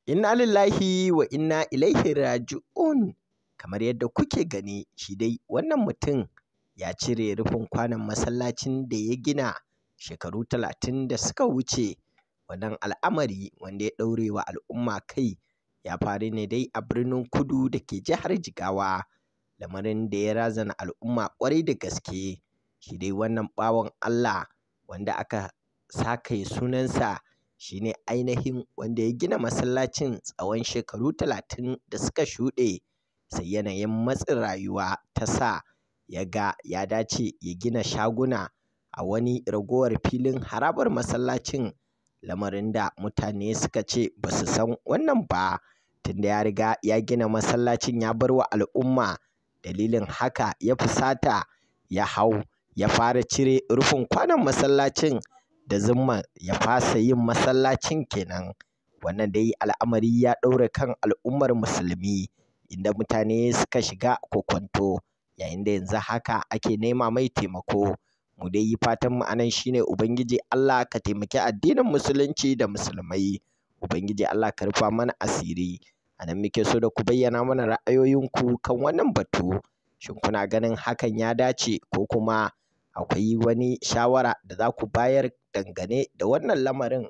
Inna lillahi wa inna ilaihi raji'un. Kamar yadda kuke gani shi dai wannan mutum ya cire rufin kwanon masallacin da ya gina shekaru 30 da suka wuce. Wannan al'amari wanda ya ɗaure wa al'umma kai ya faru ne dai a birnin Kudu da ke jihar Jigawa. Lamarin da ya razana al'umma ƙwarai da gaske. Shi dai wannan bawan Allah wanda aka sakaye sunansa shi ne ainihin wanda ya gina masallacin tsawon shekaru 30 da suka shuɗe. Sai yanayin matsin rayuwa ta sa ya ga ya dace ya gina shaguna a wani ragowar filin harabar masallacin. Lamarin da mutane suka ce ba su san wannan ba, tunda ya riga ya gina masallacin ya bar wa al'umma. Dalilin haka ya fusata ya hau ya fara cire rufin kwanon masallacin da zumman ya fasa yin masallacin kenan. Wannan dai al'amari ya ɗaure kan al'ummar musulmi, inda mutane suka shiga kokwanto, yayin da yanzu haka ake nema mai taimako. Mu dai yi fatanmu a nan shi ne Ubangiji Allah ka taimaki addinin musulunci da musulmai. Ubangiji Allah ka rufa mana asiri. A nan muke so da ku bayyana mana ra'ayoyinku kan wannan batu. Shin kuna ganin hakan ya dace ko kuma akwai wani shawara da za ku bayar dangane da wannan lamarin?